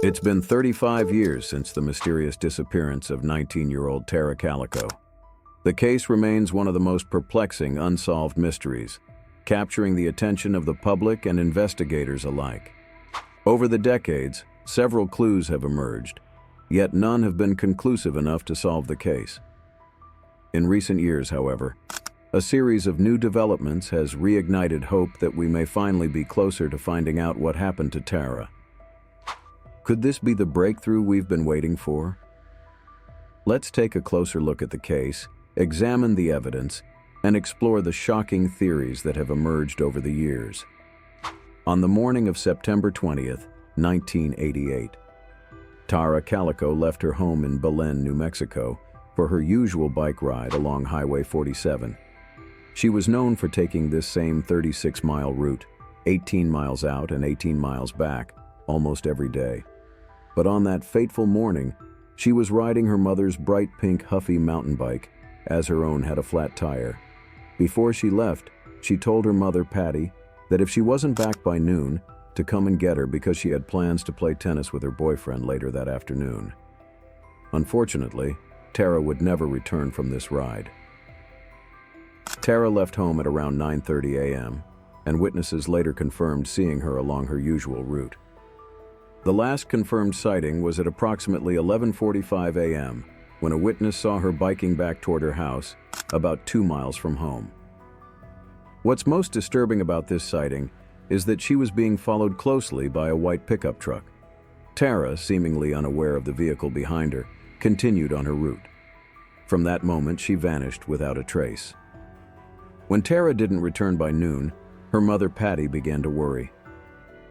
It's been 35 years since the mysterious disappearance of 19-year-old Tara Calico. The case remains one of the most perplexing unsolved mysteries, capturing the attention of the public and investigators alike. Over the decades, several clues have emerged, yet none have been conclusive enough to solve the case. In recent years, however, a series of new developments has reignited hope that we may finally be closer to finding out what happened to Tara. Could this be the breakthrough we've been waiting for? Let's take a closer look at the case, examine the evidence, and explore the shocking theories that have emerged over the years. On the morning of September 20th, 1988, Tara Calico left her home in Belen, New Mexico, for her usual bike ride along Highway 47. She was known for taking this same 36-mile route, 18 miles out and 18 miles back, almost every day. But on that fateful morning, she was riding her mother's bright pink Huffy mountain bike, as her own had a flat tire. Before she left, she told her mother, Patty, that if she wasn't back by noon, to come and get her because she had plans to play tennis with her boyfriend later that afternoon. Unfortunately, Tara would never return from this ride. Tara left home at around 9:30 a.m., and witnesses later confirmed seeing her along her usual route. The last confirmed sighting was at approximately 11:45 a.m., when a witness saw her biking back toward her house, about 2 miles from home. What's most disturbing about this sighting is that she was being followed closely by a white pickup truck. Tara, seemingly unaware of the vehicle behind her, continued on her route. From that moment, she vanished without a trace. When Tara didn't return by noon, her mother, Patty, began to worry.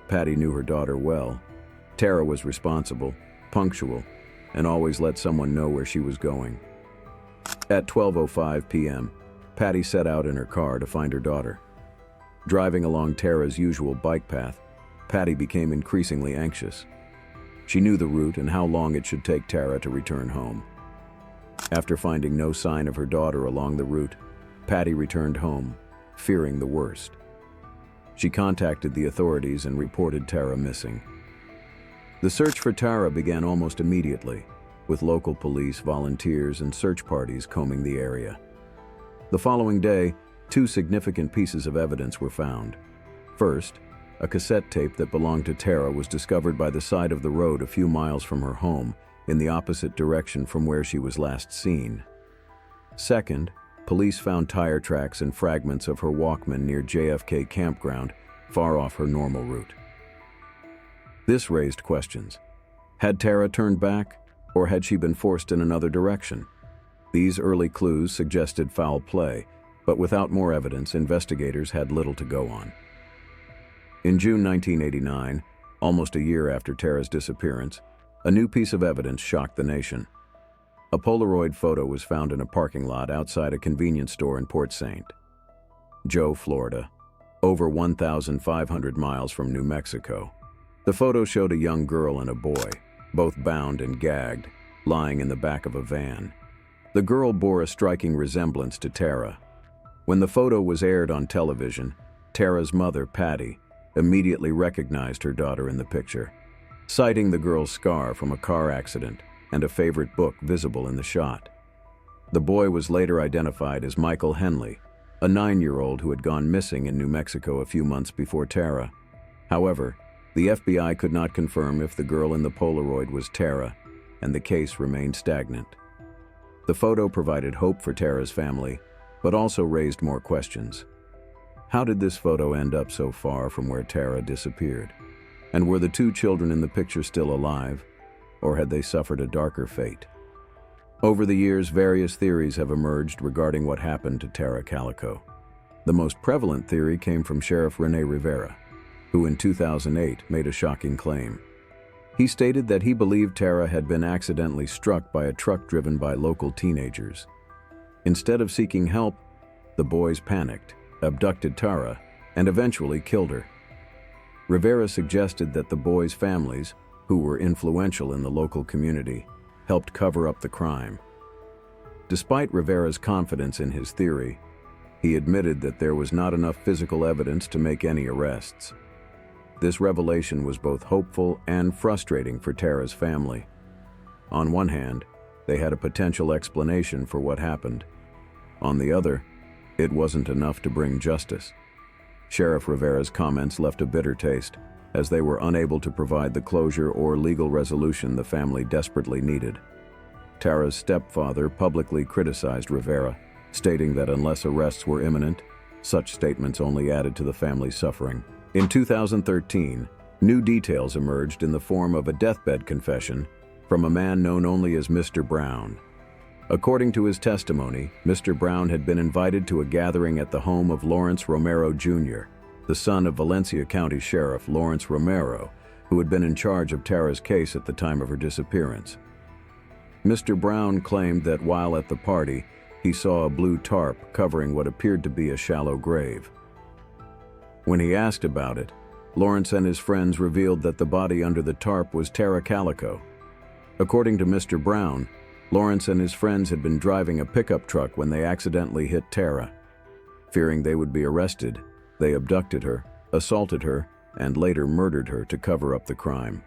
Patty knew her daughter well. Tara was responsible, punctual, and always let someone know where she was going. At 12:05 p.m., Patty set out in her car to find her daughter. Driving along Tara's usual bike path, Patty became increasingly anxious. She knew the route and how long it should take Tara to return home. After finding no sign of her daughter along the route, Patty returned home, fearing the worst. She contacted the authorities and reported Tara missing. The search for Tara began almost immediately, with local police, volunteers, and search parties combing the area. The following day, 2 significant pieces of evidence were found. First, a cassette tape that belonged to Tara was discovered by the side of the road a few miles from her home, in the opposite direction from where she was last seen. Second, police found tire tracks and fragments of her Walkman near JFK Campground, far off her normal route. This raised questions. Had Tara turned back, or had she been forced in another direction? These early clues suggested foul play, but without more evidence, investigators had little to go on. In June 1989, almost a year after Tara's disappearance, a new piece of evidence shocked the nation. A Polaroid photo was found in a parking lot outside a convenience store in Port St. Joe, Florida, over 1,500 miles from New Mexico. The photo showed a young girl and a boy, both bound and gagged, lying in the back of a van. The girl bore a striking resemblance to Tara. When the photo was aired on television, Tara's mother, Patty, immediately recognized her daughter in the picture, citing the girl's scar from a car accident and a favorite book visible in the shot. The boy was later identified as Michael Henley, a 9-year-old who had gone missing in New Mexico a few months before Tara. However, the FBI could not confirm if the girl in the Polaroid was Tara, and the case remained stagnant. The photo provided hope for Tara's family, but also raised more questions. How did this photo end up so far from where Tara disappeared? And were the 2 children in the picture still alive, or had they suffered a darker fate? Over the years, various theories have emerged regarding what happened to Tara Calico. The most prevalent theory came from Sheriff Rene Rivera, who in 2008 made a shocking claim. He stated that he believed Tara had been accidentally struck by a truck driven by local teenagers. Instead of seeking help, the boys panicked, abducted Tara, and eventually killed her. Rivera suggested that the boys' families, who were influential in the local community, helped cover up the crime. Despite Rivera's confidence in his theory, he admitted that there was not enough physical evidence to make any arrests. This revelation was both hopeful and frustrating for Tara's family. On one hand, they had a potential explanation for what happened. On the other, it wasn't enough to bring justice. Sheriff Rivera's comments left a bitter taste, as they were unable to provide the closure or legal resolution the family desperately needed. Tara's stepfather publicly criticized Rivera, stating that unless arrests were imminent, such statements only added to the family's suffering. In 2013, new details emerged in the form of a deathbed confession from a man known only as Mr. Brown. According to his testimony, Mr. Brown had been invited to a gathering at the home of Lawrence Romero Jr., the son of Valencia County Sheriff Lawrence Romero, who had been in charge of Tara's case at the time of her disappearance. Mr. Brown claimed that while at the party, he saw a blue tarp covering what appeared to be a shallow grave. When he asked about it, Lawrence and his friends revealed that the body under the tarp was Tara Calico. According to Mr. Brown, Lawrence and his friends had been driving a pickup truck when they accidentally hit Tara. Fearing they would be arrested, they abducted her, assaulted her, and later murdered her to cover up the crime.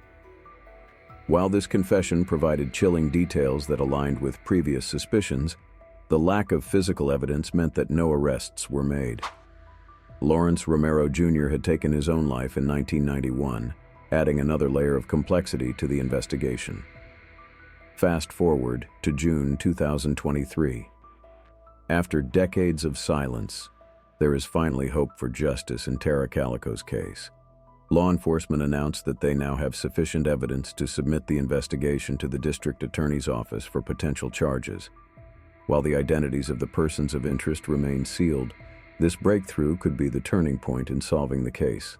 While this confession provided chilling details that aligned with previous suspicions, the lack of physical evidence meant that no arrests were made. Lawrence Romero Jr. had taken his own life in 1991, adding another layer of complexity to the investigation. Fast forward to June 2023. After decades of silence, there is finally hope for justice in Tara Calico's case. Law enforcement announced that they now have sufficient evidence to submit the investigation to the district attorney's office for potential charges. While the identities of the persons of interest remain sealed, this breakthrough could be the turning point in solving the case.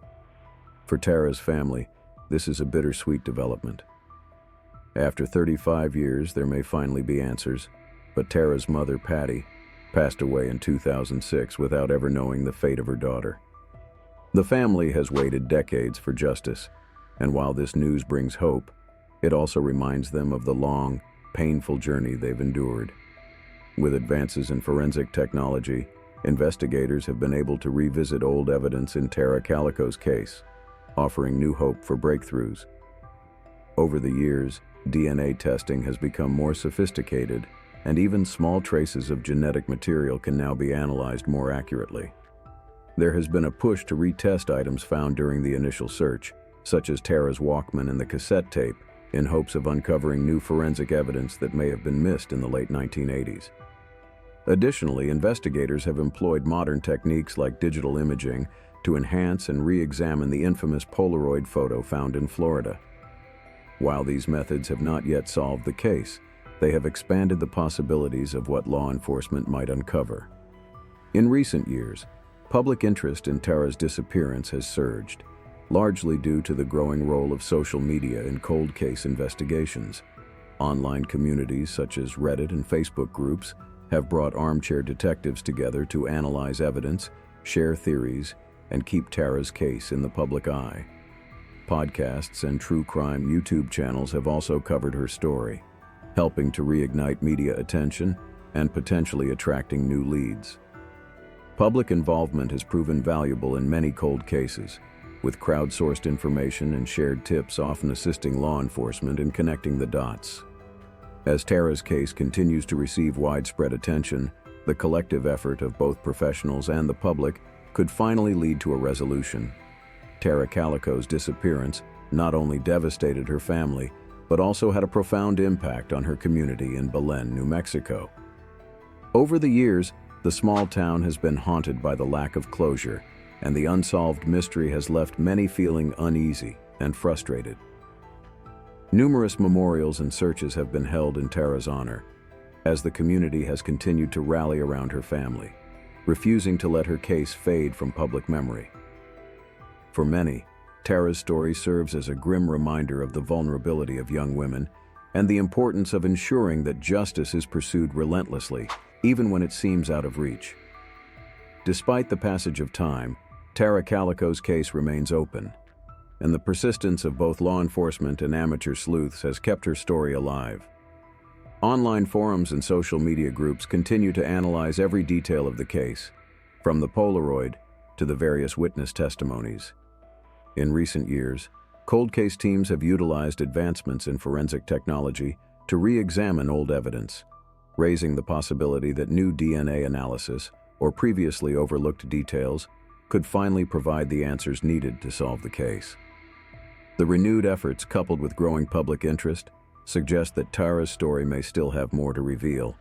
For Tara's family, this is a bittersweet development. After 35 years, there may finally be answers, but Tara's mother, Patty, passed away in 2006 without ever knowing the fate of her daughter. The family has waited decades for justice, and while this news brings hope, it also reminds them of the long, painful journey they've endured. With advances in forensic technology, investigators have been able to revisit old evidence in Tara Calico's case, offering new hope for breakthroughs. Over the years, DNA testing has become more sophisticated, and even small traces of genetic material can now be analyzed more accurately. There has been a push to retest items found during the initial search, such as Tara's Walkman and the cassette tape, in hopes of uncovering new forensic evidence that may have been missed in the late 1980s. Additionally, investigators have employed modern techniques like digital imaging to enhance and re-examine the infamous Polaroid photo found in Florida. While these methods have not yet solved the case, they have expanded the possibilities of what law enforcement might uncover. In recent years, public interest in Tara's disappearance has surged, largely due to the growing role of social media in cold case investigations. Online communities such as Reddit and Facebook groups have brought armchair detectives together to analyze evidence, share theories, and keep Tara's case in the public eye. Podcasts and true crime YouTube channels have also covered her story, helping to reignite media attention and potentially attracting new leads. Public involvement has proven valuable in many cold cases, with crowdsourced information and shared tips often assisting law enforcement in connecting the dots. As Tara's case continues to receive widespread attention, the collective effort of both professionals and the public could finally lead to a resolution. Tara Calico's disappearance not only devastated her family, but also had a profound impact on her community in Belen, New Mexico. Over the years, the small town has been haunted by the lack of closure, and the unsolved mystery has left many feeling uneasy and frustrated. Numerous memorials and searches have been held in Tara's honor, as the community has continued to rally around her family, refusing to let her case fade from public memory. For many, Tara's story serves as a grim reminder of the vulnerability of young women and the importance of ensuring that justice is pursued relentlessly, even when it seems out of reach. Despite the passage of time, Tara Calico's case remains open, and the persistence of both law enforcement and amateur sleuths has kept her story alive. Online forums and social media groups continue to analyze every detail of the case, from the Polaroid to the various witness testimonies. In recent years, cold case teams have utilized advancements in forensic technology to re-examine old evidence, raising the possibility that new DNA analysis or previously overlooked details could finally provide the answers needed to solve the case. The renewed efforts, coupled with growing public interest, suggest that Tara's story may still have more to reveal,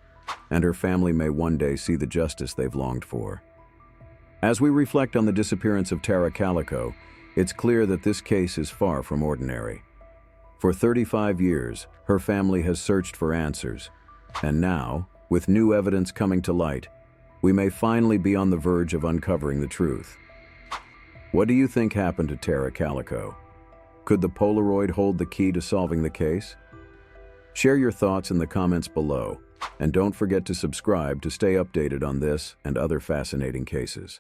and her family may one day see the justice they've longed for. As we reflect on the disappearance of Tara Calico, it's clear that this case is far from ordinary. For 35 years, her family has searched for answers, and now, with new evidence coming to light, we may finally be on the verge of uncovering the truth. What do you think happened to Tara Calico? Could the Polaroid hold the key to solving the case? Share your thoughts in the comments below, and don't forget to subscribe to stay updated on this and other fascinating cases.